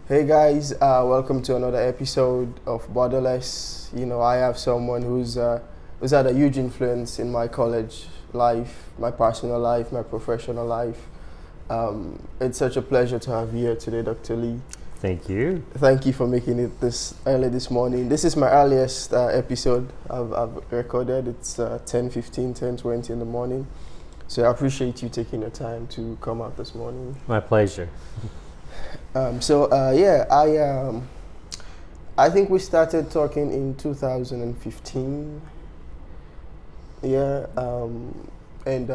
Hey guys, welcome to another episode of Borderless. I have someone who's had a huge influence in my college life, my personal life, my professional life. It's such a pleasure to have you here today, Dr. Lee. Thank you. Thank you for making it this early this morning. This is my earliest episode I've recorded. It's 10:15, 10:20 in the morning. So I appreciate you taking the time to come out this morning. My pleasure. I think we started talking in 2015. Yeah, and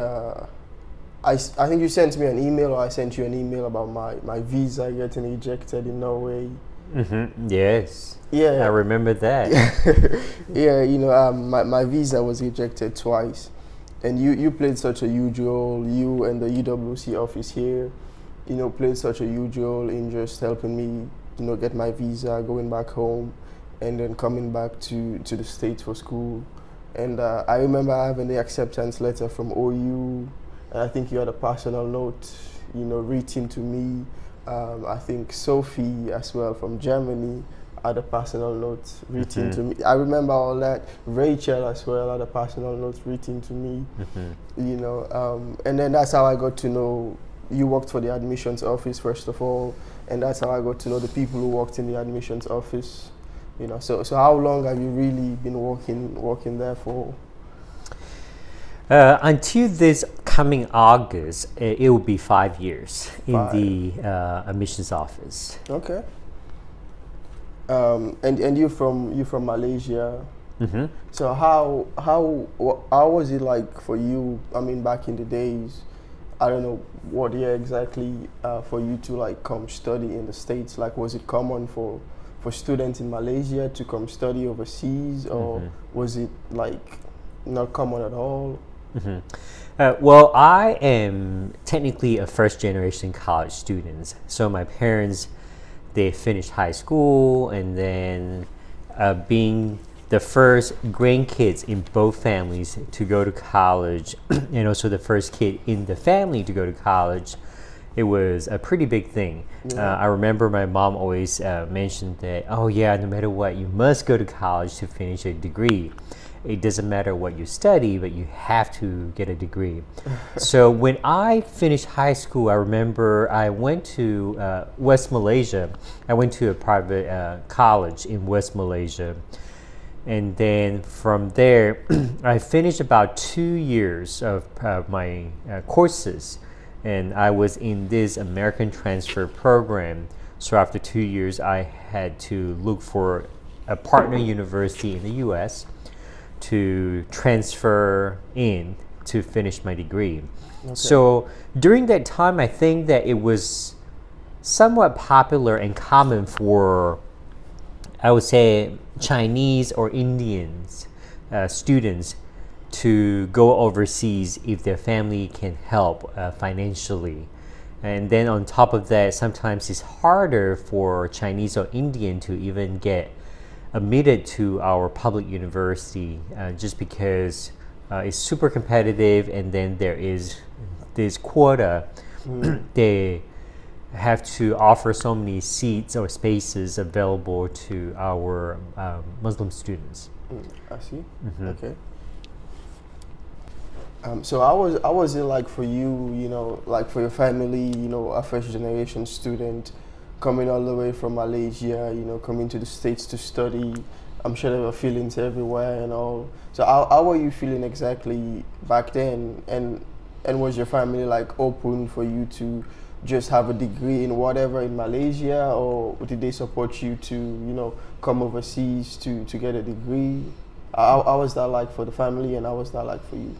I think you sent me an email, or I sent you an email about my visa getting ejected in Norway. Yes. Yeah, I remember that. yeah. My visa was ejected twice, and you played such a huge role. You and the UWC office here, played such a huge role in just helping me, get my visa, going back home, and then coming back to the States for school. And I remember having the acceptance letter from OU, and I think you had a personal note, written to me. I think Sophie as well from Germany had a personal note written to me. I remember all that. Rachel as well had a personal note written to me. And then that's how I got to know you worked for the admissions office first of all, and that's how I got to know the people who worked in the admissions office. So how long have you really been working there for? Until this coming August, it will be 5 years in the admissions office. Okay. And you from Malaysia. So how was it like for you? I mean, back in the days, I don't know what year exactly for you to like come study in the States. Like, was it common for students in Malaysia to come study overseas, or was it like not common at all? Well, I am technically a first generation college student. So my parents, they finished high school, and then being the first grandkids in both families to go to college, and also the first kid in the family to go to college, it was a pretty big thing. Yeah. I remember my mom always mentioned that, oh yeah, no matter what, you must go to college to finish a degree. It doesn't matter what you study, but you have to get a degree. So when I finished high school, I remember I went to West Malaysia. I went to a private college in West Malaysia. And then from there, I finished about 2 years of my courses. And I was in this American transfer program. So after 2 years, I had to look for a partner university in the US to transfer in to finish my degree. Okay. So during that time, I think that it was somewhat popular and common for, I would say, Chinese or Indians students to go overseas if their family can help financially. And then on top of that, sometimes it's harder for Chinese or Indian to even get admitted to our public university just because it's super competitive, and then there is this quota. They have to offer so many seats or spaces available to our Muslim students. I see. Okay. So how was it like for you, like for your family, a first generation student coming all the way from Malaysia, coming to the States to study? I'm sure there were feelings everywhere and all. So how were you feeling exactly back then? And was your family like open for you to just have a degree in whatever in Malaysia, or did they support you to, come overseas to get a degree? How was that like for the family, and how was that like for you?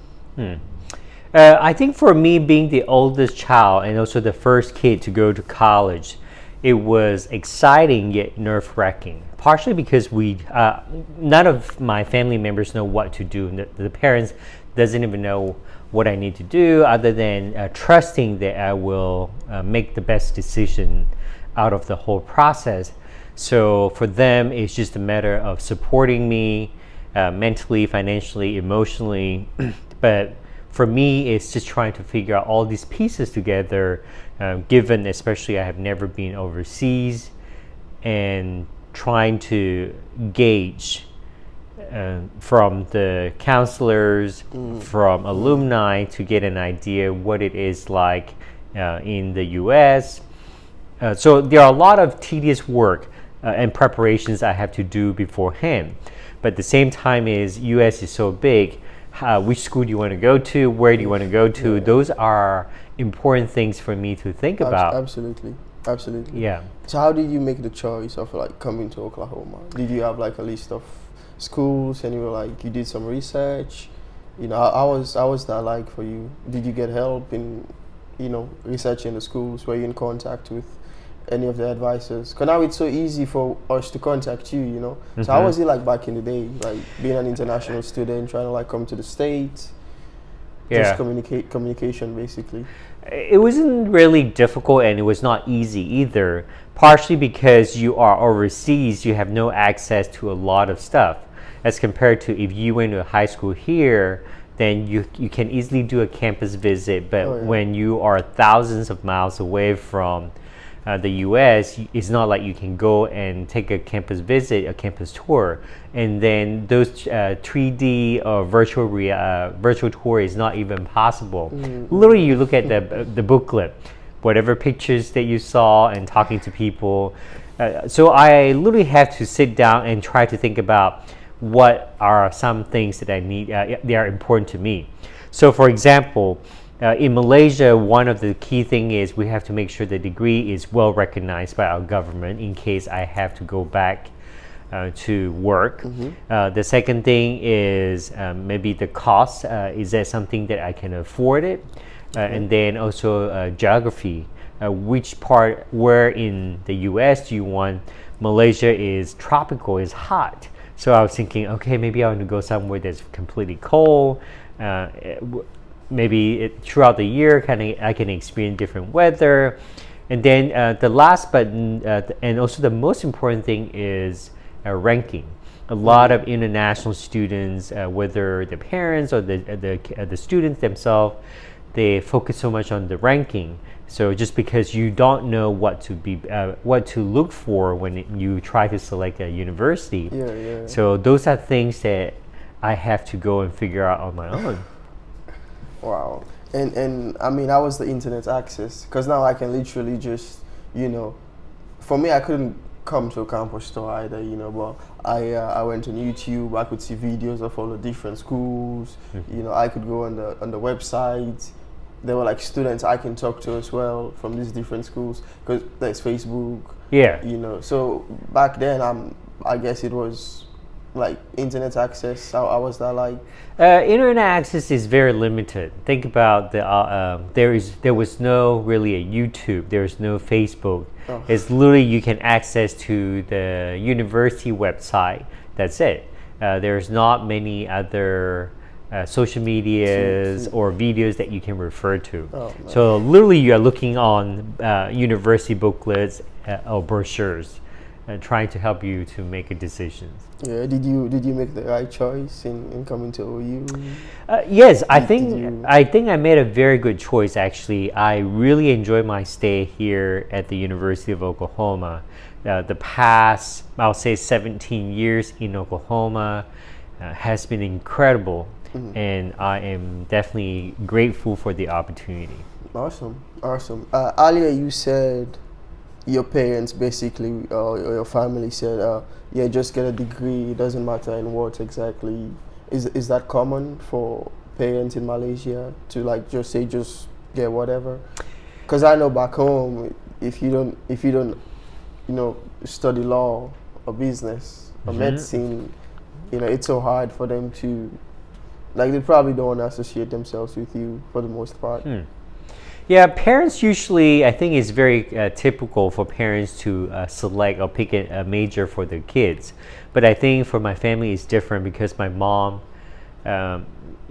I think for me, being the oldest child and also the first kid to go to college, it was exciting yet nerve-wracking. Partially because none of my family members know what to do. The parents doesn't even know what I need to do, other than trusting that I will make the best decision out of the whole process. So for them, it's just a matter of supporting me mentally, financially, emotionally. But for me, it's just trying to figure out all these pieces together, given especially I have never been overseas. and trying to gauge from the counselors, from alumni to get an idea what it is like in the U.S. So there are a lot of tedious work and preparations I have to do beforehand. But at the same time is U.S. is so big, which school do you want to go to, where do you want to go to, those are important things for me to think about. Absolutely. Yeah. So how did you make the choice of like coming to Oklahoma? Did you have like a list of schools and you were like, you did some research? You know, how was that like for you? Did you get help in, you know, researching the schools? Were you in contact with any of the advisors? Because now it's so easy for us to contact you, you know. So how was it like back in the day, like being an international student, trying to like come to the States? Just communication basically. It wasn't really difficult and it was not easy either, partially because you are overseas, you have no access to a lot of stuff as compared to if you went to high school here, then you can easily do a campus visit, but when you are thousands of miles away from the US, it's not like you can go and take a campus visit, a campus tour, and then those 3D or virtual tour is not even possible. Literally, you look at the booklet, whatever pictures that you saw, and talking to people. So I literally have to sit down and try to think about what are some things that I need. They are important to me. So, for example, in Malaysia, one of the key things is we have to make sure the degree is well recognized by our government in case I have to go back to work. The second thing is maybe the cost. Is that something that I can afford it? And then also geography. Which part, where in the US do you want? Malaysia is tropical, is hot. So I was thinking, okay, maybe I want to go somewhere that's completely cold. Maybe throughout the year, I can experience different weather. And then the last but and also the most important thing is ranking. A lot of international students, whether the parents or the students themselves, they focus so much on the ranking. So just because you don't know what to look for when you try to select a university, so those are things that I have to go and figure out on my own. Wow. And I mean, how was the internet access? Because now I can literally just, you know, for me, I couldn't come to a campus store either, you know, but I went on YouTube, I could see videos of all the different schools, you know, I could go on the website. There were like students I can talk to as well from these different schools because there's Facebook. Yeah. You know, so back then I guess it was like internet access. How was that like? Internet access is very limited. Think about there was no really a YouTube. There's no Facebook. It's literally you can access to the university website. That's it. There's not many other social medias or videos that you can refer to. So literally you are looking on university booklets or brochures trying to help you to make a decision. Yeah, did you make the right choice in coming to OU? Yes, I think I made a very good choice actually. I really enjoyed my stay here at the University of Oklahoma. The past, I'll say 17 years in Oklahoma has been incredible. And I am definitely grateful for the opportunity. Awesome. Earlier you said your parents basically, or your family said, yeah, just get a degree, it doesn't matter in what exactly. Is that common for parents in Malaysia to like just get whatever? Because I know back home, if you don't, you know, study law or business or medicine, you know, it's so hard for them to, like, they probably don't want to associate themselves with you for the most part. Yeah, parents usually, I think it's very typical for parents to select or pick a major for their kids. But I think for my family it's different because my mom,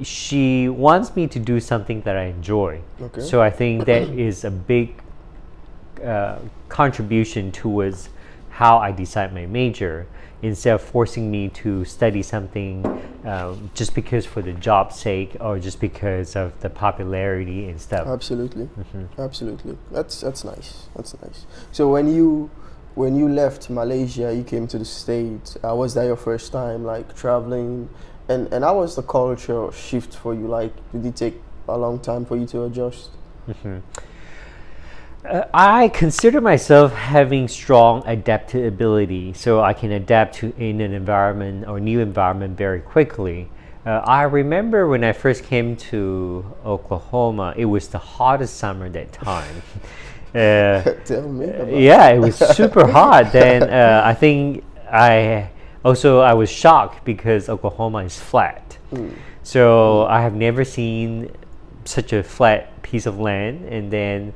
she wants me to do something that I enjoy. Okay. So I think that is a big contribution towards how I decide my major, instead of forcing me to study something just because for the job's sake or just because of the popularity and stuff. Absolutely. Absolutely. That's nice. So when you when you left Malaysia, you came to the States. Was that your first time, like traveling? And how was the culture shift for you? Like, did it take a long time for you to adjust? Mm-hmm. I consider myself having strong adaptability, so I can adapt to in an environment or new environment very quickly. I remember when I first came to Oklahoma, it was the hottest summer that time. Tell me about Yeah, it was super hot. Then I think I was shocked because Oklahoma is flat. So I have never seen such a flat piece of land. And then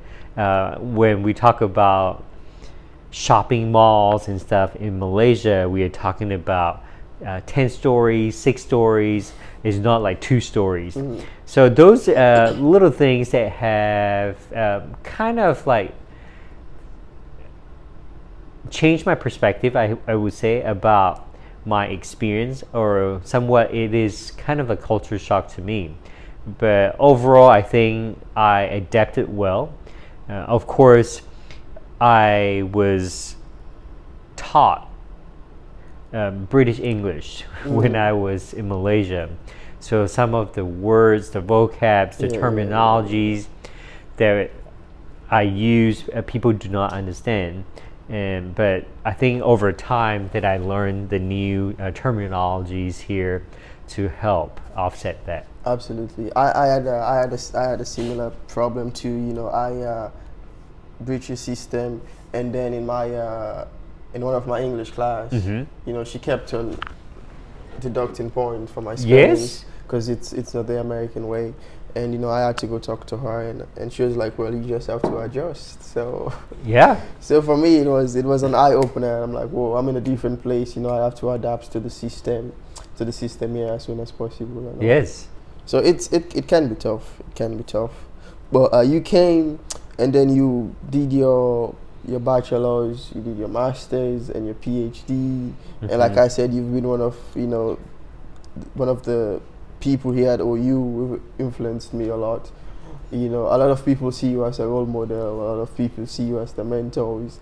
when we talk about shopping malls and stuff in Malaysia, we are talking about 10 stories, 6 stories. It's not like 2 stories. So those little things that have kind of like changed my perspective, I would say, about my experience, or somewhat it is kind of a culture shock to me. But overall, I think I adapted well. Of course, I was taught British English when I was in Malaysia. So some of the words, the vocabs, the terminologies that I use, people do not understand. But I think over time that I learned the new terminologies here to help offset that. Absolutely. I had a similar problem too. You know, I British system, and then in my in one of my English class, you know, she kept on deducting points for my spelling because it's not the American way. And you know, I had to go talk to her, and she was like, "Well, you just have to adjust." So yeah. So for me, it was an eye opener. I'm like, "Whoa, I'm in a different place." You know, I have to adapt to the system here as soon as possible. Yes. So it can be tough. It can be tough. But you came, and then you did your bachelor's, you did your master's, and your PhD. And like I said, you've been one of the people here at OU who influenced me a lot. You know, a lot of people see you as a role model. A lot of people see you as the mentors.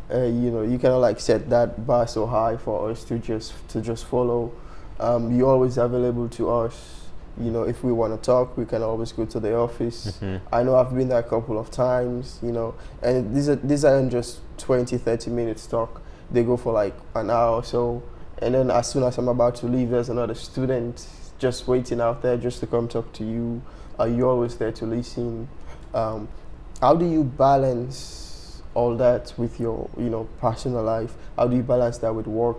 You know, you kind of like set that bar so high for us to just follow. You're always available to us. You know, if we want to talk, we can always go to the office. I know I've been there a couple of times, you know, and these aren't just 20, 30 minutes talk. They go for like an hour or so. And then as soon as I'm about to leave, there's another student just waiting out there just to come talk to you. You're always there to listen. How do you balance all that with your, you know, personal life? How do you balance that with work?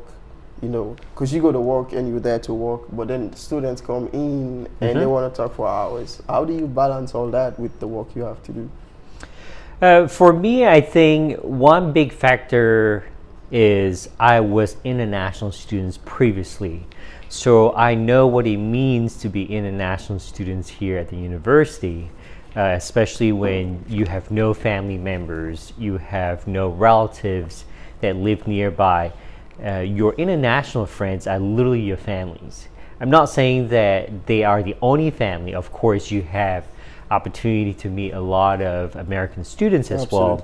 You know, because you go to work and you're there to work, but then students come in and they want to talk for hours. How do you balance all that with the work you have to do? For me, I think one big factor is I was international students previously. So I know what it means to be international students here at the university, especially when you have no family members, you have no relatives that live nearby. Your international friends are literally your families. I'm not saying that they are the only family. Of course, you have opportunity to meet a lot of American students as well.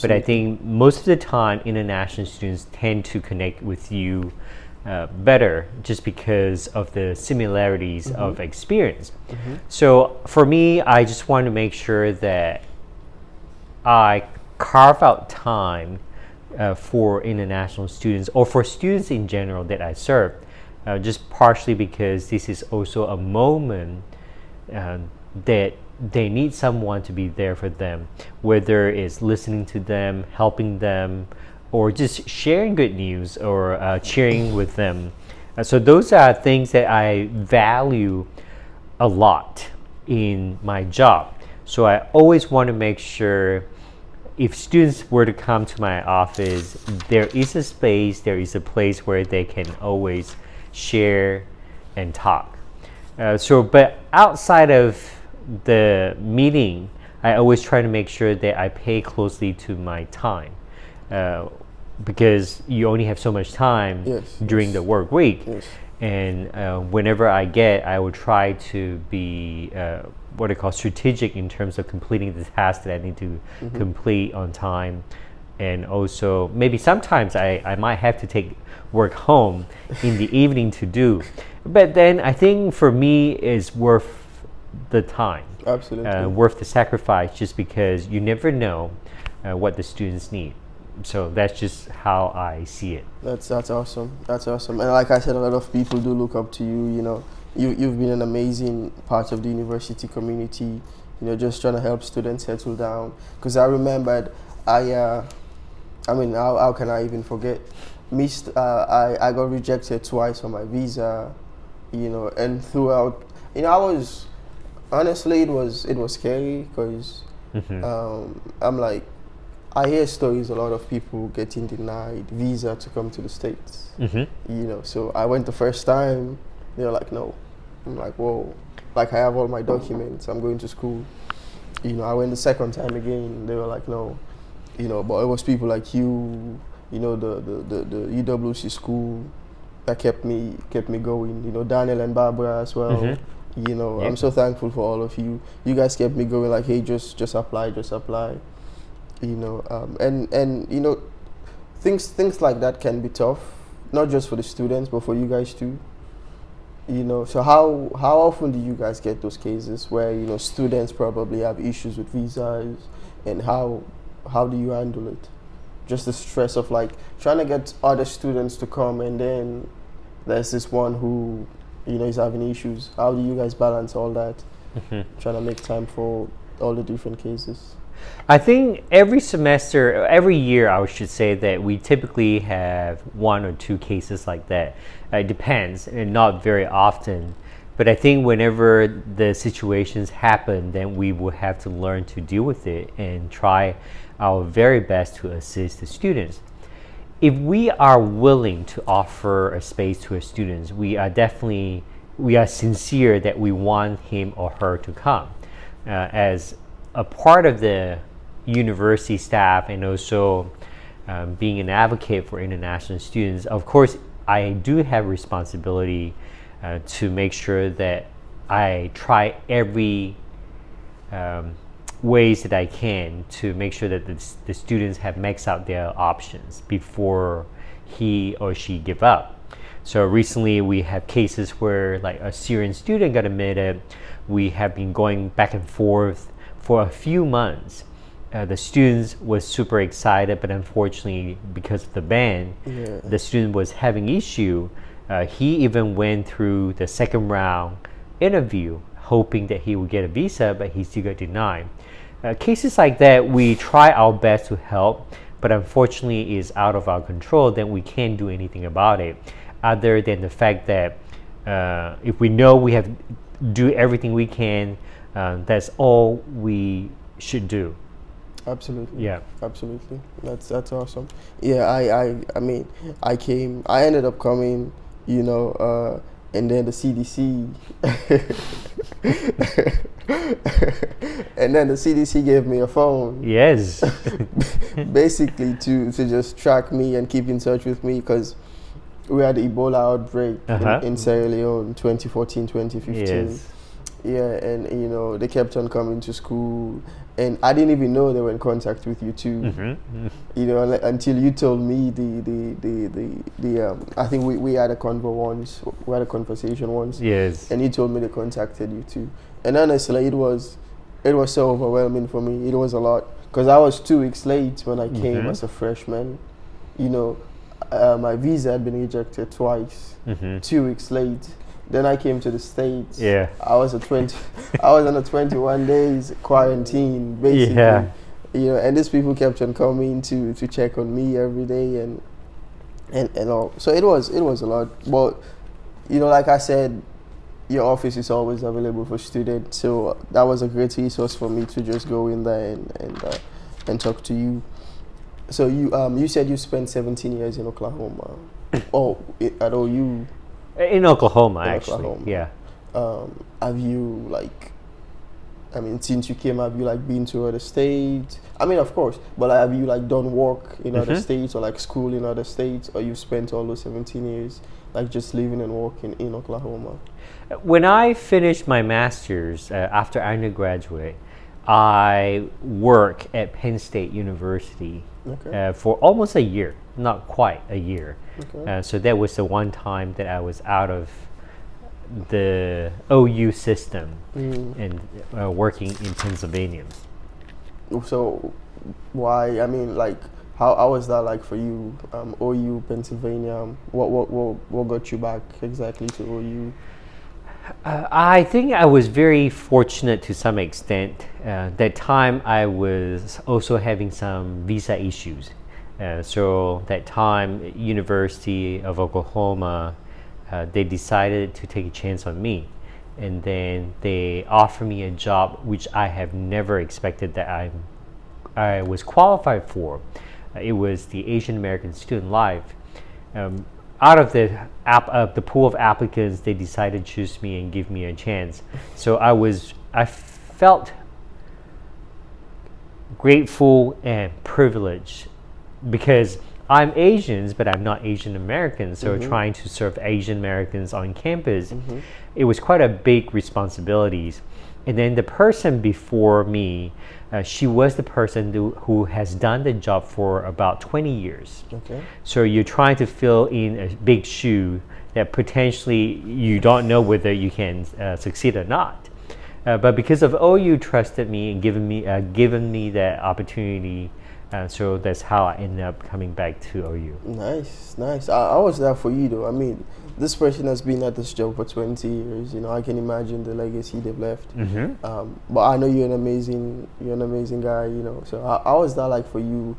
But I think most of the time, international students tend to connect with you better just because of the similarities of experience. So for me, I just want to make sure that I carve out time for international students, or for students in general that I serve, just partially because this is also a moment that they need someone to be there for them, whether it's listening to them, helping them, or just sharing good news or cheering with them. So those are things that I value a lot in my job. So I always want to make sure if students were to come to my office, there is a space, there is a place where they can always share and talk. But outside of the meeting, I always try to make sure that I pay closely to my time, because you only have so much time during the work week. And whenever I will try to be what I call strategic in terms of completing the task that I need to complete on time. and also maybe sometimes I might have to take work home in the evening to do. But then I think for me it's worth the time, Absolutely. worth the sacrifice, just because you never know what the students need. So that's just how I see it. That's awesome. That's awesome. And like I said, a lot of people do look up to you. You know, you've been an amazing part of the university community. You know, just trying to help students settle down. Because I remembered, I mean, how can I even forget? I got rejected twice on my visa. You know, and throughout, you know, I was honestly, it was scary because I'm like, I hear stories a lot of people getting denied visa to come to the States. You know, so I went the first time, they were like, no. I'm like, whoa, like I have all my documents, I'm going to school. You know, I went the second time again, they were like, no. You know, but it was people like you know, the UWC school that kept me going. You know, Daniel and Barbara as well. You know, I'm so thankful for all of you. You guys kept me going, like, hey, just apply. You know, and you know, things like that can be tough, not just for the students but for you guys too. You know, so how often do you guys get those cases where, you know, students probably have issues with visas, and how do you handle it? Just the stress of like trying to get other students to come, and then there's this one who, you know, is having issues. How do you guys balance all that? Trying to make time for all the different cases. I think every semester, every year, I should say, that we typically have one or two cases like that. It depends, and not very often. But I think whenever the situations happen, then we will have to learn to deal with it and try our very best to assist the students. If we are willing to offer a space to our students, we are sincere that we want him or her to come. As a part of the university staff, and also being an advocate for international students, of course, I do have responsibility to make sure that I try every ways that I can to make sure that the students have maxed out their options before he or she give up. So recently we have cases where like a Syrian student got admitted. We have been going back and forth for a few months. The students was super excited, but unfortunately, because of the ban, the student was having issue. He even went through the second round interview, hoping that he would get a visa, but he still got denied. Cases like that, we try our best to help, but unfortunately, is out of our control. Then we can't do anything about it, other than the fact that if we know we have do everything we can, that's all we should do. Absolutely. Yeah. Absolutely. That's awesome. Yeah, I mean, I ended up coming, you know, and then the CDC and then the CDC gave me a phone. Yes. Basically to just track me and keep in touch with me, because we had the Ebola outbreak in Sierra Leone 2014, 2015. Yes. Yeah, and you know, they kept on coming to school, and I didn't even know they were in contact with you too. You know, until you told me I think we had a conversation once. Yes. And you told me they contacted you too. And honestly, it was so overwhelming for me. It was a lot, because I was 2 weeks late when I came as a freshman. You know, my visa had been rejected twice. 2 weeks late. Then I came to the States. Yeah. I was on a 21 days quarantine, basically. Yeah. You know, and these people kept on coming to check on me every day and all. So it was a lot. But you know, like I said, your office is always available for students. So that was a great resource for me to just go in there and talk to you. So you said you spent 17 years in Oklahoma. At OU. In Oklahoma, actually. Oklahoma. Yeah. Have you since you came, have you like been to other states? I mean, of course, but have you like done work in other states, or like school in other states, or you spent all those 17 years like just living and working in Oklahoma? When I finished my master's after undergraduate, I work at Penn State University Okay. for almost a year, not quite a year. Okay. So that was the one time that I was out of the OU system and working in Pennsylvania. So, why? I mean, like, how was that like for you? OU, Pennsylvania. What got you back exactly to OU? I think I was very fortunate to some extent. That time I was also having some visa issues. So that time, University of Oklahoma, they decided to take a chance on me. And then they offered me a job which I have never expected that I was qualified for. It was the Asian American Student Life. Out of the pool of applicants, they decided to choose me and give me a chance. So I felt grateful and privileged because I'm Asians, but I'm not Asian American. So trying to serve Asian Americans on campus, it was quite a big responsibility. And then the person before me, she was the person who has done the job for about 20 years. Okay. So you're trying to fill in a big shoe that potentially you don't know whether you can succeed or not. But because of OU trusted me and given me that opportunity, so that's how I ended up coming back to OU. Nice, nice. I was there for you though. I mean, this person has been at this job for 20 years. You know, I can imagine the legacy they've left. But I know you're an amazing guy. You know, so how was that like for you,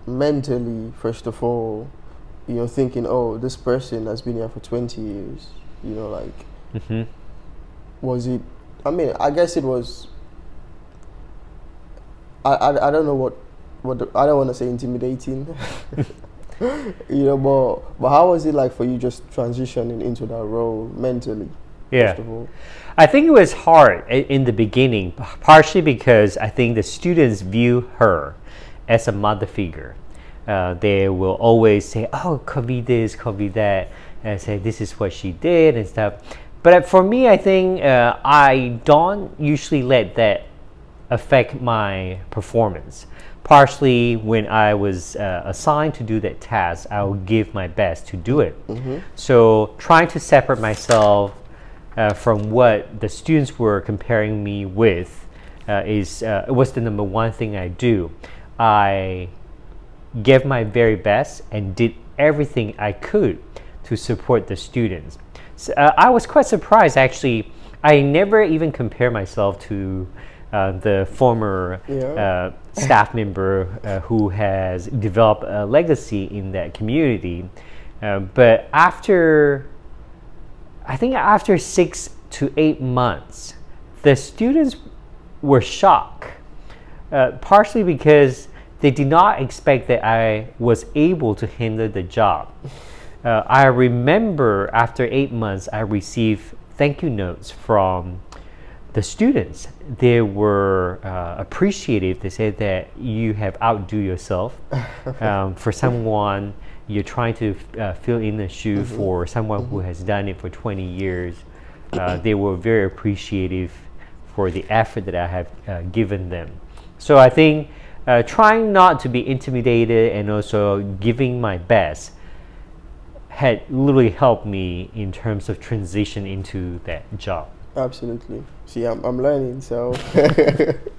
mentally? First of all, you know, thinking, oh, this person has been here for 20 years. You know, like, was it? I mean, I guess it was. I don't know what I don't want to say intimidating. You know, but how was it like for you just transitioning into that role mentally? Yeah. First of all, I think it was hard in the beginning, partially because I think the students view her as a mother figure. They will always say, oh, could be this, could be that, and say this is what she did and stuff. But for me, I think I don't usually let that affect my performance. Partially when I was assigned to do that task, I will give my best to do it. So trying to separate myself from what the students were comparing me with was the number one thing I do. I gave my very best and did everything I could to support the students. So, I was quite surprised actually. I never even compare myself to the former staff member who has developed a legacy in that community. But after 6 to 8 months, the students were shocked, partially because they did not expect that I was able to handle the job. I remember after 8 months, I received thank you notes from the students. They were appreciative. They said that you have outdo yourself. For someone, you're trying to fill in the shoe for someone who has done it for 20 years. They were very appreciative for the effort that I have given them. So I think trying not to be intimidated and also giving my best had literally helped me in terms of transition into that job. absolutely. See, I'm learning. So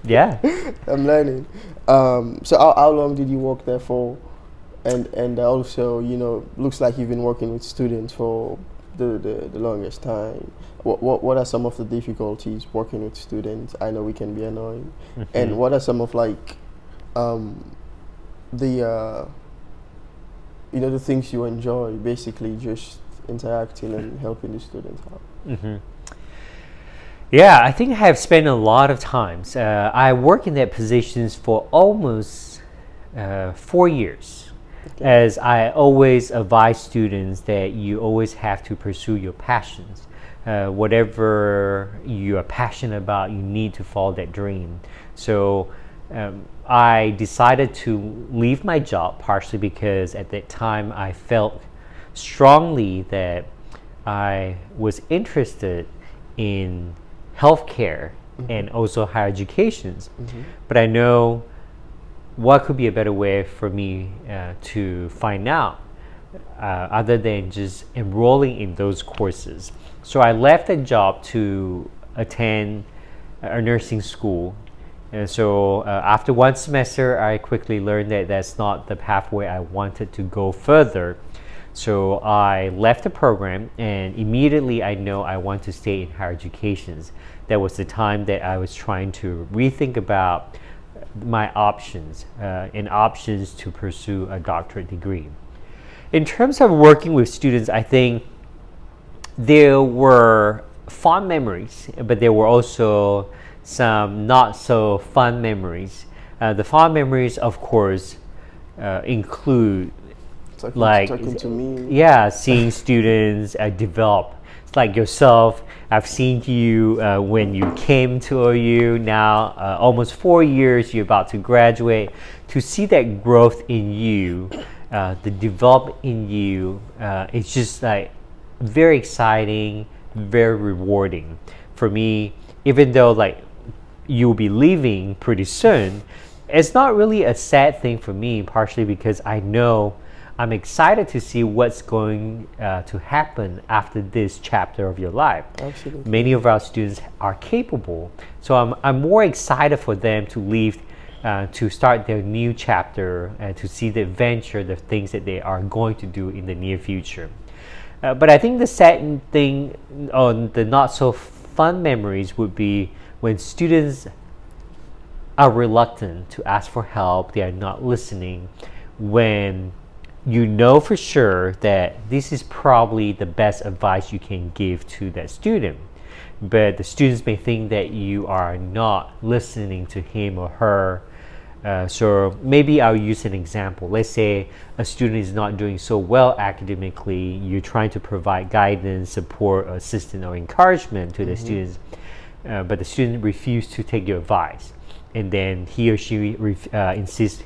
Yeah. I'm learning. So how long did you work there for? And also, you know, looks like you've been working with students for the longest time. What are some of the difficulties working with students? I know we can be annoying. And what are some of like the you know, the things you enjoy, basically just interacting and helping the students out? Yeah, I think I have spent a lot of times. I work in that positions for almost 4 years. As I always advise students that you always have to pursue your passions. Whatever you are passionate about, you need to follow that dream. So I decided to leave my job partially because at that time I felt strongly that I was interested in healthcare and also higher educations. But I know what could be a better way for me to find out other than just enrolling in those courses. So I left that job to attend a nursing school. And so after one semester, I quickly learned that that's not the pathway I wanted to go further. So I left the program, and immediately I know I want to stay in higher educations. That was the time that I was trying to rethink about my options and options to pursue a doctorate degree. In terms of working with students, I think there were fond memories, but there were also some not so fun memories. The fond memories, of course, include talking to me. Yeah, seeing students develop. It's like yourself. I've seen you when you came to OU. Now, almost 4 years, you're about to graduate. To see that growth in you, the development in you, it's just like very exciting, very rewarding for me. Even though like you'll be leaving pretty soon, it's not really a sad thing for me. Partially because I know I'm excited to see what's going to happen after this chapter of your life. Absolutely. Many of our students are capable, so I'm more excited for them to leave, to start their new chapter and to see the adventure, the things that they are going to do in the near future. But I think the sad thing on the not so fun memories would be when students are reluctant to ask for help, they are not listening, when you know for sure that this is probably the best advice you can give to that student. But the students may think that you are not listening to him or her. So maybe I'll use an example. Let's say a student is not doing so well academically. You're trying to provide guidance, support, assistance, or encouragement to the students, but the student refuses to take your advice. And then he or she insists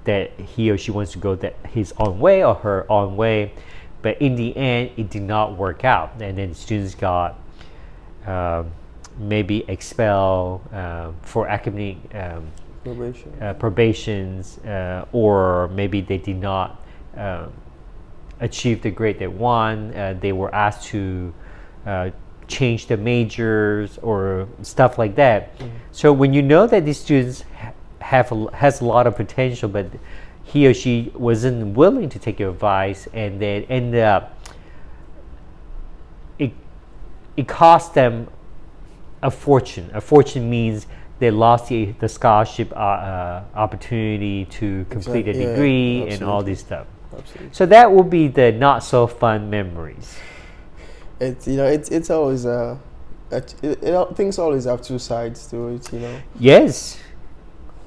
that he or she wants to go his own way or her own way, but in the end it did not work out, and then students got maybe expelled for academic probations, or maybe they did not achieve the grade they want. They were asked to change the majors or stuff like that. So when you know that these students has a lot of potential, but he or she wasn't willing to take your advice, and then ended up it cost them a fortune. A fortune means they lost the scholarship opportunity to complete a degree and all this stuff. Absolutely. So that would be the not so fun memories. It's always things always have two sides to it. Yes.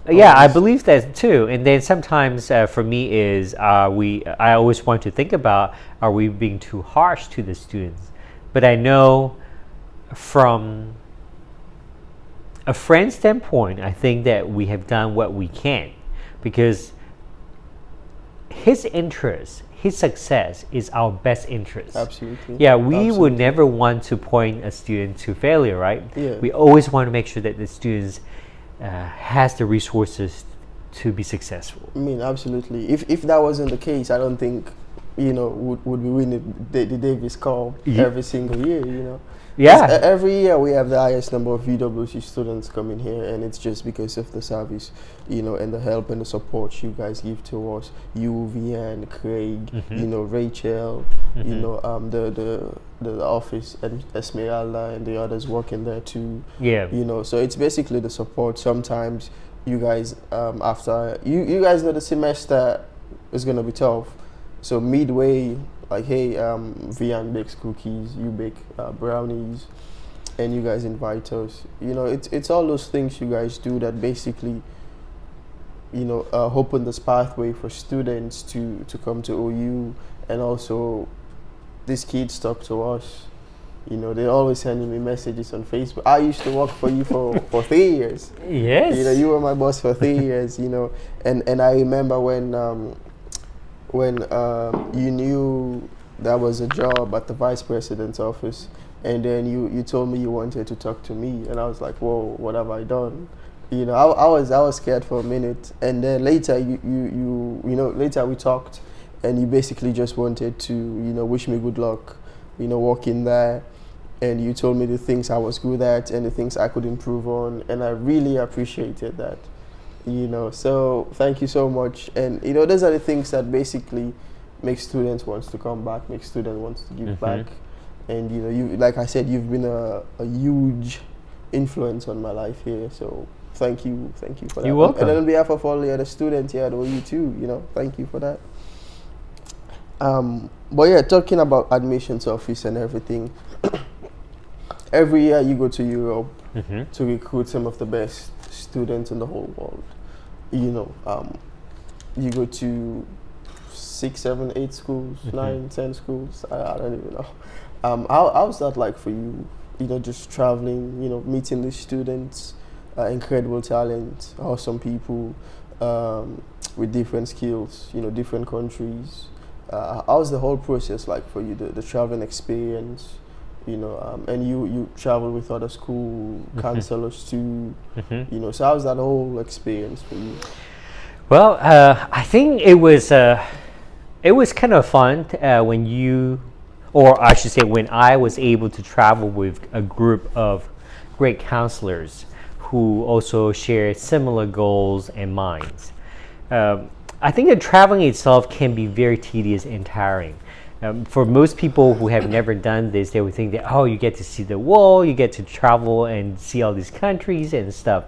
Yeah, I believe that too. And then sometimes for me is I always want to think about, are we being too harsh to the students? But I know from a friend standpoint, I think that we have done what we can, because his interest, his success is our best interest. Absolutely. Yeah, we would never want to point a student to failure, right? Yeah. We always want to make sure that the students has the resources to be successful. I mean, absolutely. If that wasn't the case, I don't think would be winning the Davis Cup every single year. Yeah. Every year we have the highest number of UWC students coming here, and it's just because of the service, and the help and the support you guys give to us. You, Vian, Craig, Rachel, the office, and Esmeralda and the others working there too. Yeah. So it's basically the support. Sometimes you guys, after you guys know the semester is gonna be tough. So midway, like, hey, Vian bakes cookies, you bake brownies, and you guys invite us. It's all those things you guys do that basically, open this pathway for students to come to OU, and also these kids talk to us. They're always sending me messages on Facebook. I used to work for you for 3 years. Yes. You were my boss for 3 years. And I remember when you knew that was a job at the vice president's office, and then you told me you wanted to talk to me, and I was like, whoa, what have I done? I was scared for a minute, and then later later we talked, and you basically just wanted to wish me good luck, walking there, and you told me the things I was good at and the things I could improve on, and I really appreciated that. So thank you so much. And those are the things that basically make students wants to come back, make students wants to give back. And you, like I said, you've been a huge influence on my life here. So thank you for that. You're welcome. And on behalf of all the other students here at OU too, thank you for that. But yeah, talking about admissions office and everything, every year you go to Europe to recruit some of the best students in the whole world. You go to 6, 7, 8 schools, 9, 10 schools. I don't even know. How's that like for you? Just traveling, meeting the students, incredible talent, awesome people with different skills, different countries. How's the whole process like for you, the traveling experience? And you travel with other school counselors too. So how's that whole experience for you? Well, I think it was kind of fun when you, or I should say, when I was able to travel with a group of great counselors who also share similar goals and minds. I think that traveling itself can be very tedious and tiring. For most people who have never done this, they would think that, oh, you get to see the world, you get to travel and see all these countries and stuff.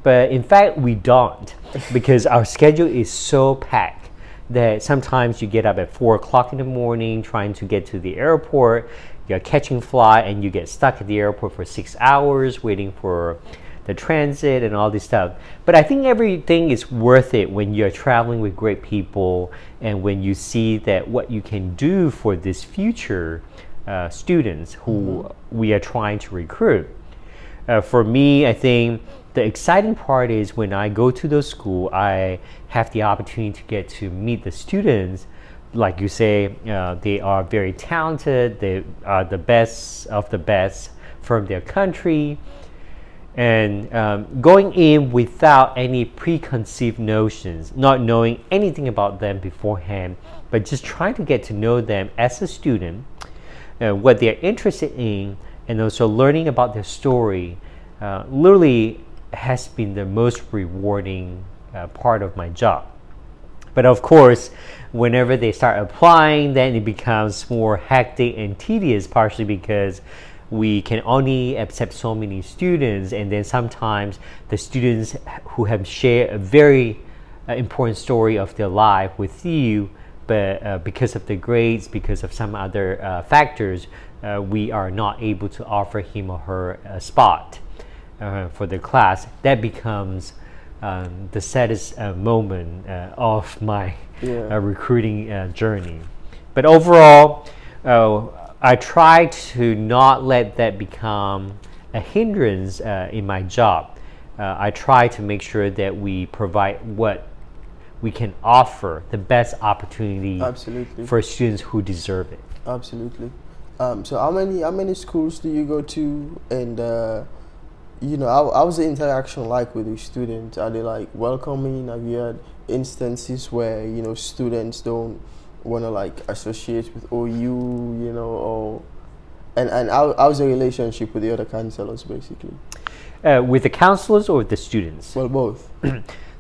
But in fact, we don't, because our schedule is so packed that sometimes you get up at 4 o'clock in the morning trying to get to the airport, you're catching flight, and you get stuck at the airport for 6 hours waiting for the transit and all this stuff. But I think everything is worth it when you're traveling with great people and when you see that what you can do for this future students who we are trying to recruit. For me, I think the exciting part is when I go to those schools, I have the opportunity to get to meet the students. Like you say, they are very talented, they are the best of the best from their country. And going in without any preconceived notions, not knowing anything about them beforehand, but just trying to get to know them as a student, what they're interested in, and also learning about their story, literally has been the most rewarding part of my job. But of course, whenever they start applying, then it becomes more hectic and tedious, partially because we can only accept so many students, and then sometimes the students who have shared a very important story of their life with you, but because of the grades, because of some other factors, we are not able to offer him or her a spot for the class. That becomes the saddest moment of my recruiting journey. But overall, I try to not let that become a hindrance in my job. I try to make sure that we provide what we can offer, the best opportunity for students who deserve it. Absolutely. So how many schools do you go to, and how's the interaction like with the students? Are they like welcoming? Have you had instances where students don't want to like associate with OU, or and how's the relationship with the other counselors basically? With the counselors or with the students? Well, both.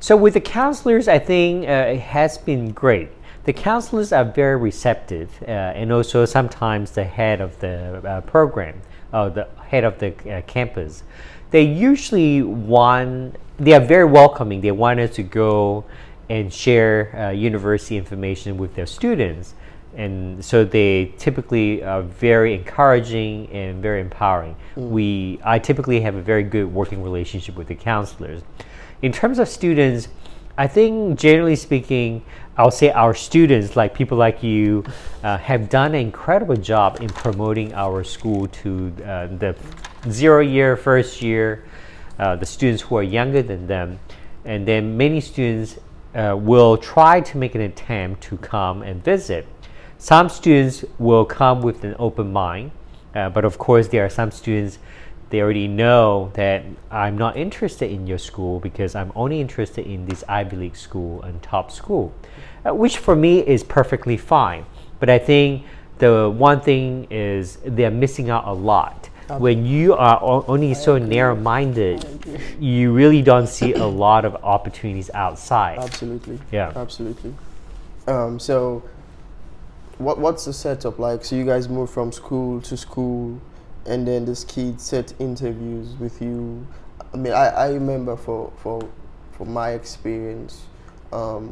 So with the counselors, I think it has been great. The counselors are very receptive, and also sometimes the head of the program, the head of the campus, they usually they are very welcoming. They want us to go and share university information with their students. And so they typically are very encouraging and very empowering. I typically have a very good working relationship with the counselors. In terms of students, I think generally speaking, I'll say our students, like people like you, have done an incredible job in promoting our school to the 0 year, first year, the students who are younger than them. And then many students will try to make an attempt to come and visit. Some students will come with an open mind But of course, there are some students, they already know that I'm not interested in your school because I'm only interested in this Ivy League school and top school, which for me is perfectly fine. But I think the one thing is they're missing out a lot. When you are only so narrow-minded, you really don't see a lot of opportunities outside. Absolutely. Yeah. Absolutely. So what's the setup like? So you guys move from school to school, and then this kid set interviews with you. I mean, I remember for my experience, I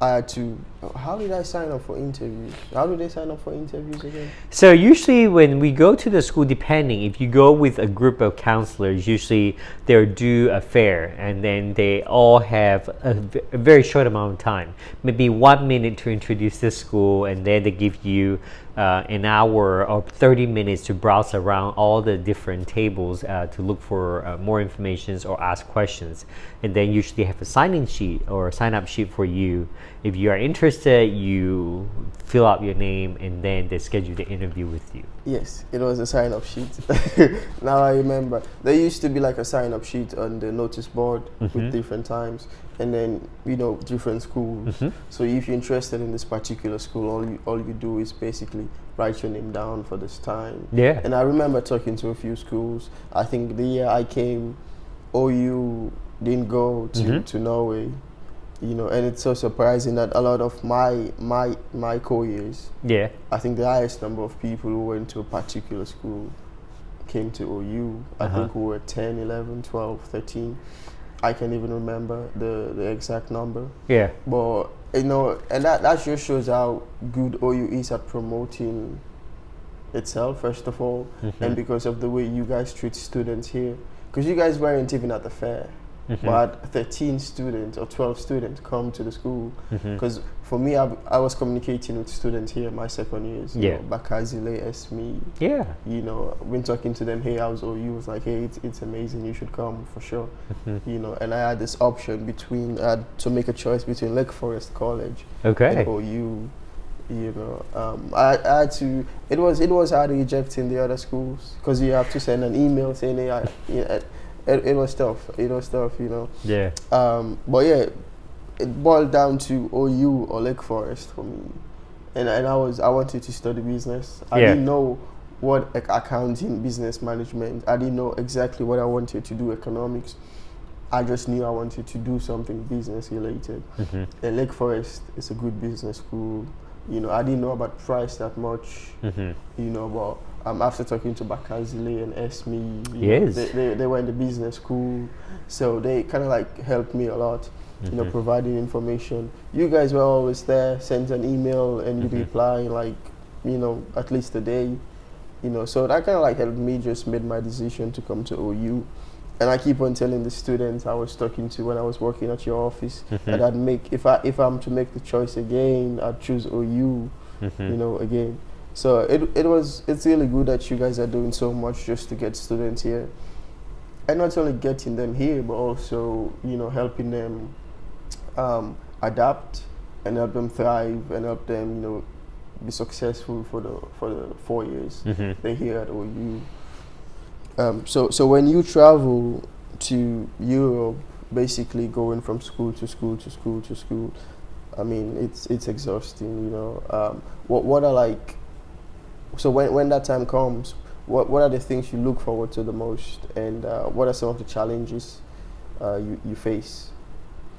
had to. How did I sign up for interviews? How do they sign up for interviews again? So usually when we go to the school, depending, if you go with a group of counselors, usually they'll do a fair, and then they all have a very short amount of time, maybe 1 minute to introduce the school, and then they give you an hour or 30 minutes to browse around all the different tables to look for more information or ask questions. And then usually have a sign-in sheet or a sign-up sheet for you. If you are interested, you fill out your name, and then they schedule the interview with you. Yes, it was a sign-up sheet. Now I remember. There used to be like a sign-up sheet on the notice board with different times, and then different schools. So if you're interested in this particular school, all you do is basically write your name down for this time. Yeah. And I remember talking to a few schools. I think the year I came, OU didn't go to Norway. And it's so surprising that a lot of my co-years, Yeah. I think the highest number of people who went to a particular school came to OU. I think we were 10, 11, 12, 13. I can't even remember the exact number. Yeah. But, and that just shows how good OU is at promoting itself, first of all, and because of the way you guys treat students here. Because you guys weren't even at the fair. But 13 students or 12 students come to the school. Because for me, I was communicating with students here my second years. Bakazile, Esme. Yeah. When talking to them, hey, how's OU? Was like, hey, it's amazing. You should come for sure. And I had this option to make a choice between Lake Forest College and OU. I had to. It was hard rejecting the other schools because you have to send an email saying, hey, it was tough. Yeah. But yeah, it boiled down to OU or Lake Forest for me, and I wanted to study business. I didn't know what accounting, business management. I didn't know exactly what I wanted to do, economics. I just knew I wanted to do something business related. And Lake Forest is a good business school. I didn't know about price that much. But after talking to Bakazile and Esme, they were in the business school, so they kind of like helped me a lot, providing information. You guys were always there, sent an email and you'd reply like, at least a day, so that kind of like helped me just made my decision to come to OU. And I keep on telling the students I was talking to when I was working at your office that I'd make, if I'm to make the choice again, I'd choose OU, again. So it's really good that you guys are doing so much just to get students here, and not only getting them here, but also helping them adapt and help them thrive and help them be successful for the 4 years they're here at OU. So when you travel to Europe, basically going from school to school to school to school, I mean it's exhausting. What are like. So when that time comes, what are the things you look forward to the most, and what are some of the challenges you face?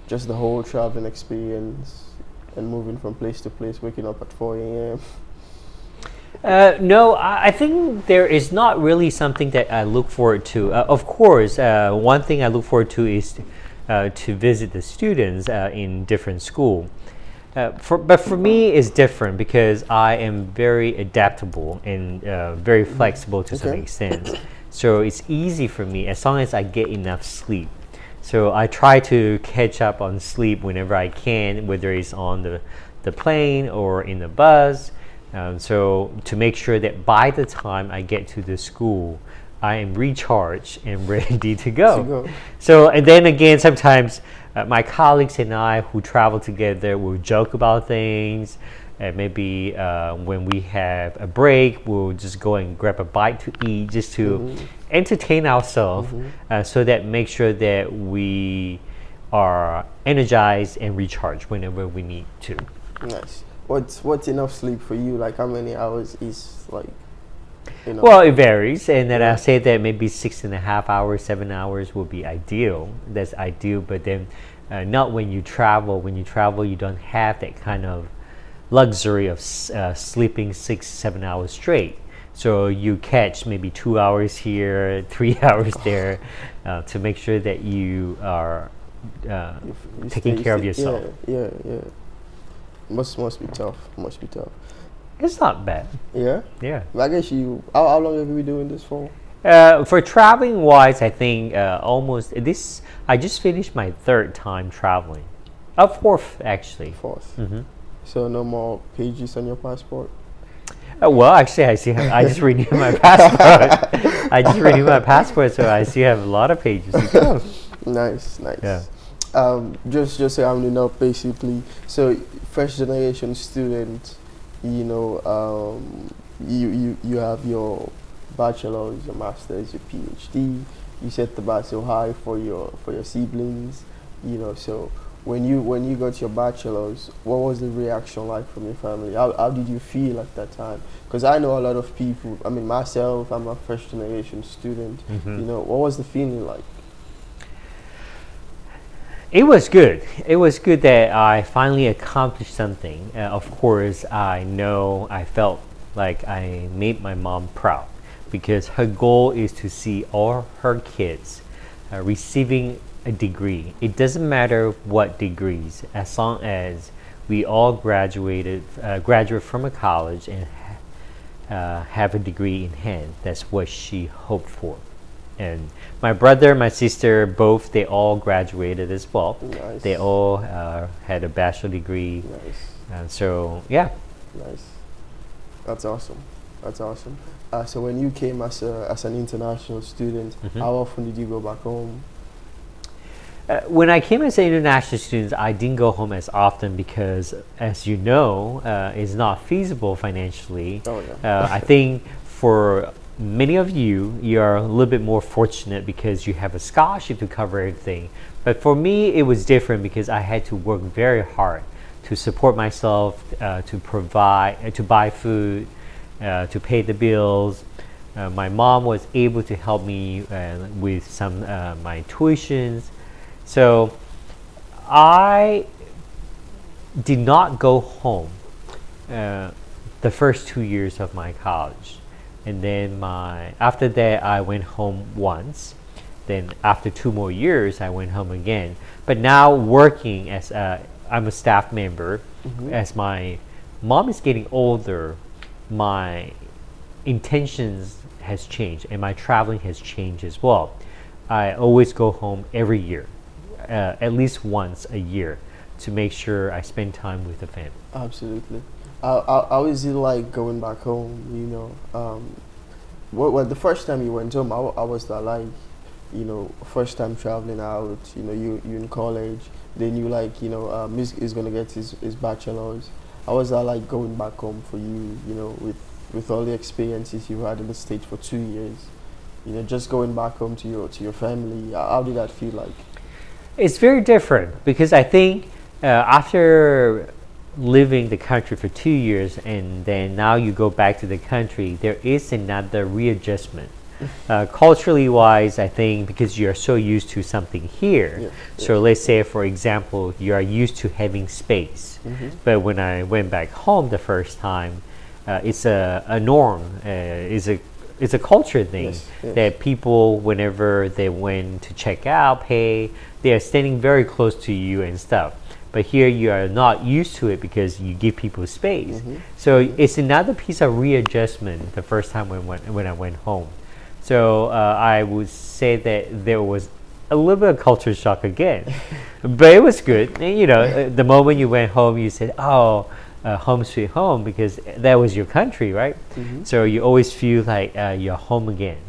Just the whole traveling experience and moving from place to place, waking up at 4 a.m. No, I think there is not really something that I look forward to. Of course, one thing I look forward to is to visit the students in different schools. But for me, it's different because I am very adaptable and very flexible to some extent. So it's easy for me as long as I get enough sleep. So I try to catch up on sleep whenever I can, whether it's on the plane or in the bus. So to make sure that by the time I get to the school, I am recharged and ready to go. So, and then again, sometimes my colleagues and I who travel together will joke about things. And maybe when we have a break, we'll just go and grab a bite to eat, just to entertain ourselves, so that make sure that we are energized and recharged whenever we need to. Nice. What's enough sleep for you? Like how many hours is like? Well, it varies, and then I say that maybe 6.5 hours, 7 hours will be ideal. That's ideal, but then not when you travel. When you travel, you don't have that kind of luxury of sleeping 6-7 hours straight. So you catch maybe 2 hours here, 3 hours there, to make sure that you are taking care of yourself. Yeah. Must be tough. Must be tough. It's not bad. Yeah. Yeah. I guess how long have you been doing this for? For traveling wise, I think almost this. I just finished my 3rd time traveling. Fourth actually. Fourth. So no more pages on your passport? Well, actually, I just renewed my passport. I just renewed my passport, so I still have a lot of pages to go. Nice. Yeah. Just rounding up basically. So first generation student, you have your bachelor's, your master's, your PhD. You set the bar so high for your siblings, So when you got your bachelor's, what was the reaction like from your family? How did you feel at that time? Because I know a lot of people. I mean, myself, I'm a first generation student. What was the feeling like? It was good. It was good that I finally accomplished something. Of course, I felt like I made my mom proud, because her goal is to see all her kids receiving a degree. It doesn't matter what degrees, as long as we all graduate from a college and have a degree in hand. That's what she hoped for. And my brother, my sister, they all graduated as well. Nice. They all had a bachelor degree. Nice. And so, yeah. Nice. That's awesome. So when you came as an international student, how often did you go back home? When I came as an international student, I didn't go home as often because, as you know, it's not feasible financially. Oh, yeah. I think for many of you are a little bit more fortunate because you have a scholarship to cover everything. But for me, it was different because I had to work very hard to support myself, to buy food, to pay the bills. My mom was able to help me with some my tuitions. So I did not go home the first 2 years of my college. And then after that, I went home once. Then after 2 more years, I went home again. But now working as I'm a staff member, as my mom is getting older, my intentions has changed and my traveling has changed as well. I always go home every year, at least once a year, to make sure I spend time with the family. Absolutely. How is it like going back home? Well, the first time you went home, how was that like? First time traveling out. You in college. Then you is gonna get his bachelor's. How was that like going back home for you? With all the experiences you had in the States for 2 years. Just going back home to your family. How did that feel like? It's very different because I think after living the country for 2 years and then now you go back to the country, there is another readjustment. Culturally wise, I think because you're so used to something here. So let's say, for example, you are used to having space. But when I went back home the first time, it's a norm. It's a culture thing that people, whenever they went to check out, pay, they are standing very close to you and stuff. But here you are not used to it because you give people space. So it's another piece of readjustment the first time when I went home. So I would say that there was a little bit of culture shock again. But it was good. And, the moment you went home, you said, oh, home sweet home, because that was your country, right? So you always feel like you're home again.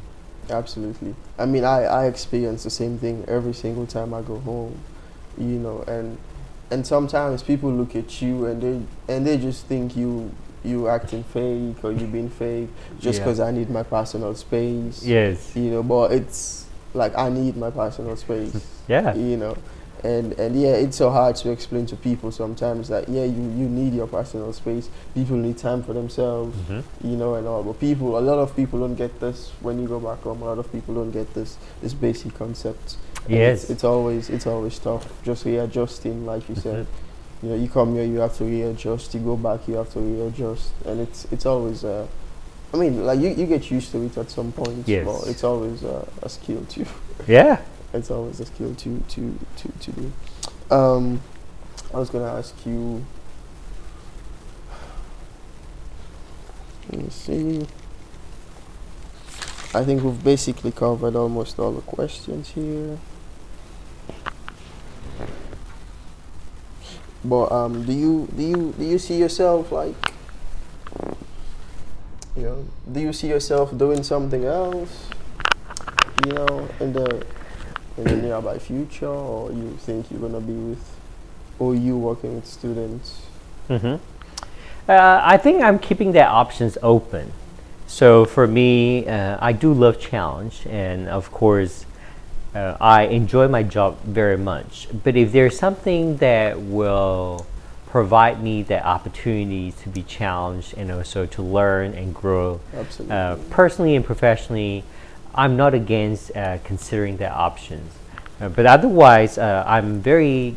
Absolutely. I mean, I experience the same thing every single time I go home, and and sometimes people look at you and they just think you acting fake or you being fake just Yeah. because I need my personal space. Yes. You know, but it's like I need my personal space. Yeah. You know, and yeah, it's so hard to explain to people sometimes that yeah, you need your personal space. People need time for themselves. Hmm. You know, and all. But a lot of people don't get this when you go back home. A lot of people don't get this basic concept. And Yes. it's always tough. Just readjusting, like you said. You know, you come here, you have to readjust. You go back, you have to readjust, and it's always. I mean, like you get used to it at some point. Yes. But it's always a skill too. Yeah. It's always a skill to do. I was gonna ask you. Let me see. I think we've basically covered almost all the questions here. But do you see yourself like, you know, do you see yourself doing something else, you know, in the nearby future, or you think you're gonna be with, or you working with students? Hmm. I think I'm keeping that options open. So for me, I do love challenge, and of course, I enjoy my job very much. But if there's something that will provide me the opportunity to be challenged and also to learn and grow Absolutely. personally and professionally, I'm not against considering the options. But otherwise, I'm very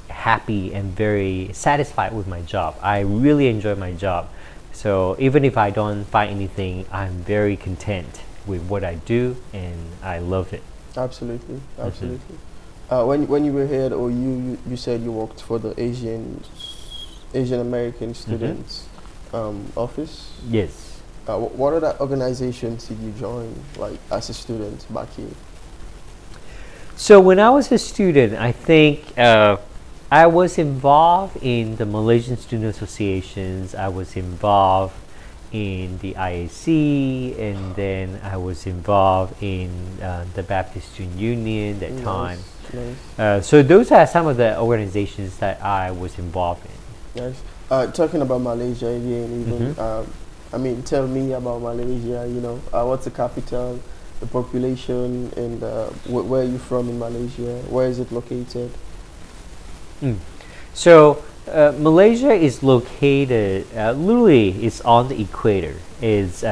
happy and very satisfied with my job. I really enjoy my job. So even if I don't find anything, I'm very content with what I do and I love it. Absolutely, absolutely. When you were here at OU, you said you worked for the Asian American students office. Yes. What other organizations did you join, like as a student back here? So when I was a student, I think I was involved in the Malaysian Student Associations. I was involved in the IAC, and then I was involved in the Baptist Student Union that time. Nice. So those are some of the organizations that I was involved in. Nice. Talking about Malaysia again, even I mean, tell me about Malaysia. You know, what's the capital, the population, and where are you from in Malaysia? Where is it located? So Malaysia is located literally it's on the equator. It's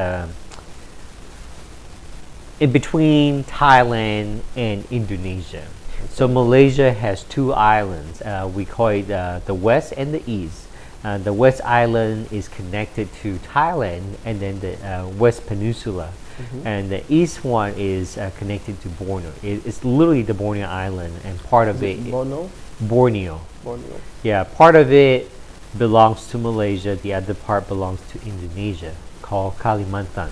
in between Thailand and Indonesia. So Malaysia has two islands. We call it the West and the East. The West Island is connected to Thailand, and then the West Peninsula, and the East one is connected to Borneo. It's literally the Borneo Island, and part of it. Borneo. Borneo. Borneo. Yeah, part of it belongs to Malaysia. The other part belongs to Indonesia, called Kalimantan.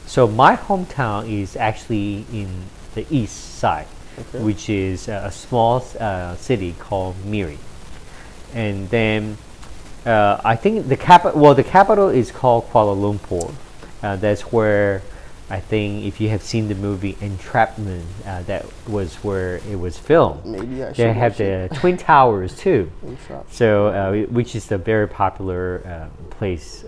So my hometown is actually in the east side, which is a small city called Miri, and then. I think the capital is called Kuala Lumpur. That's where I think if you have seen the movie Entrapment, that was where it was filmed. Maybe I should. They have the Twin Towers too. Entrapment. So, which is a very popular place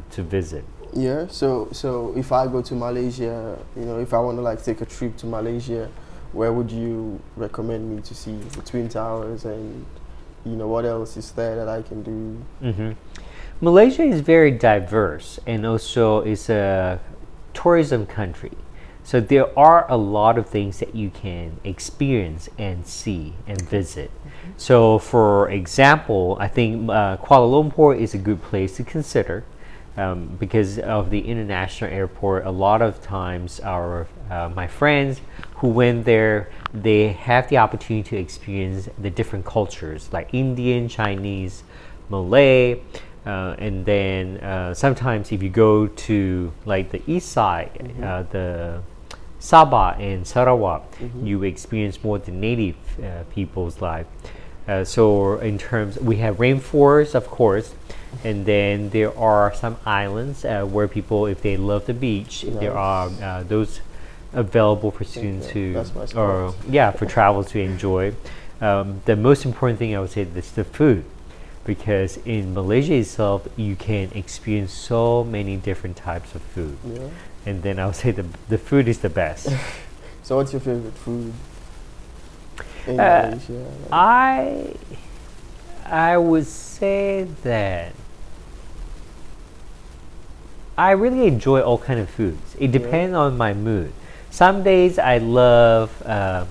to visit. Yeah. So if I go to Malaysia, you know, if I want to like take a trip to Malaysia, where would you recommend me to see the Twin Towers and? You know, what else is there that I can do? Malaysia is very diverse, and also it's a tourism country. So there are a lot of things that you can experience and see and visit. So for example, I think Kuala Lumpur is a good place to consider because of the international airport. A lot of times our my friends who went there, they have the opportunity to experience the different cultures like Indian, Chinese, Malay, and then sometimes if you go to like the east side, the Sabah and Sarawak, you experience more the native people's life. So in terms, we have rainforests, of course, and then there are some islands where people, if they love the beach, there are those available for students who, or for travelers to enjoy. The most important thing I would say is the food, because in Malaysia itself you can experience so many different types of food, Yeah. and then I would say the food is the best. So what's your favorite food in Uh, Malaysia? I would say that I really enjoy all kind of foods. It depends on my mood. Some days I love a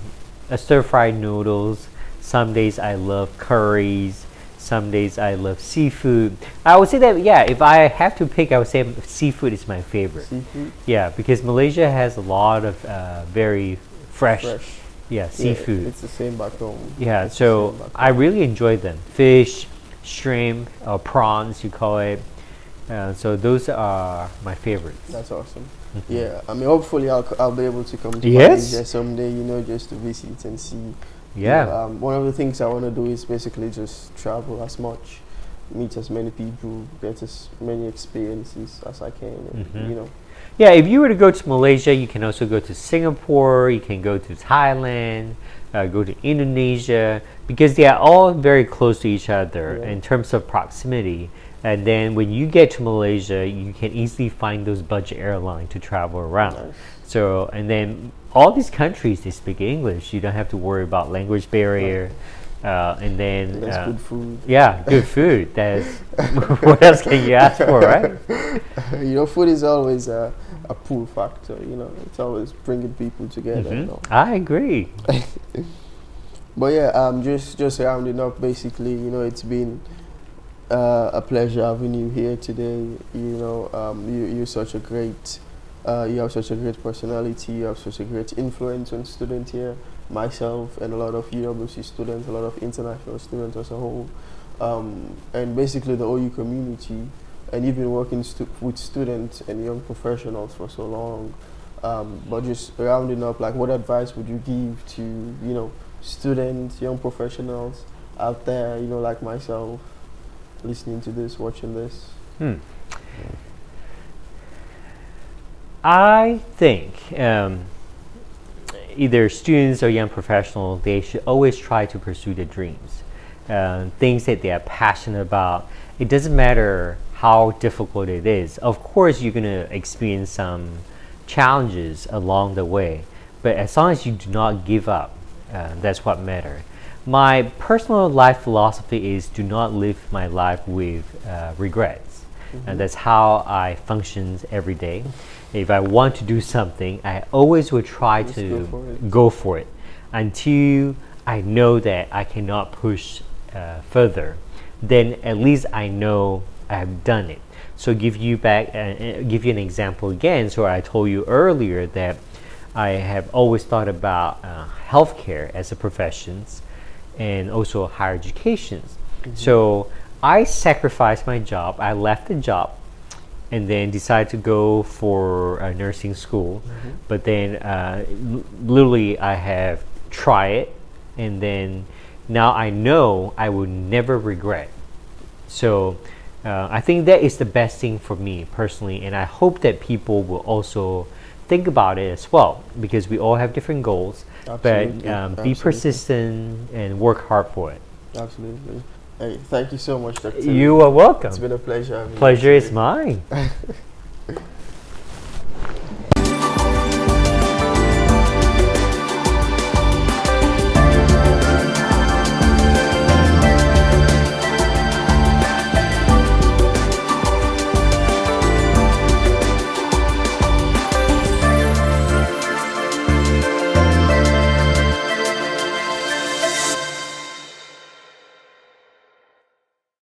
stir-fried noodles. Some days I love curries. Some days I love seafood. I would say that, yeah, if I have to pick, I would say seafood is my favorite. Seafood? Yeah, because Malaysia has a lot of very fresh, Fresh. yeah, Yeah, seafood. it's the same back home. Yeah, It's the so same back I home. really enjoy them. Fish, shrimp, or prawns, you call it. So those are my favorites. That's awesome. Mhm. Yeah, I mean, hopefully I'll be able to come to Yes. Malaysia someday, just to visit and see. Yeah. One of the things I want to do is basically just travel as much, meet as many people, get as many experiences as I can, and, Mhm. Yeah, if you were to go to Malaysia, you can also go to Singapore, you can go to Thailand, go to Indonesia, because they are all very close to each other Yeah. in terms of proximity. And then when you get to Malaysia, you can easily find those budget airlines to travel around. Nice. So, and then all these countries, they speak English. You don't have to worry about language barrier. And then, That's good food. yeah, good food. That's what else can you ask for, right? Food is always a pull factor. It's always bringing people together. Mhm. I agree. But yeah, just rounding up. Basically, it's been a pleasure having you here today. You're such a great. You have such a great personality. You have such a great influence on students here. Myself and a lot of UWC students, a lot of international students as a whole, and basically the OU community. And you've been working with students and young professionals for so long. But just rounding up, like, what advice would you give to students, young professionals out there, like myself, listening to this, watching this? I think either students or young professionals, they should always try to pursue their dreams, things that they are passionate about. It doesn't matter how difficult it is. Of course, you're going to experience some challenges along the way, but as long as you do not give up, that's what matters. My personal life philosophy is do not live my life with regrets. And that's how I function every day. If I want to do something, I always will try Just to go for it until I know that I cannot push further. Then at least I know I have done it. So give you an example again. So I told you earlier that I have always thought about healthcare as a profession and also higher education. So I sacrificed my job. I left the job and then decided to go for a nursing school. But then literally I have tried it, and then now I know I will never regret. So I think that is the best thing for me personally, and I hope that people will also think about it as well, because we all have different goals. Absolutely. But be persistent and work hard for it. Absolutely. Hey, thank you so much, Dr. You are welcome. It's been a pleasure having you Pleasure is today. mine.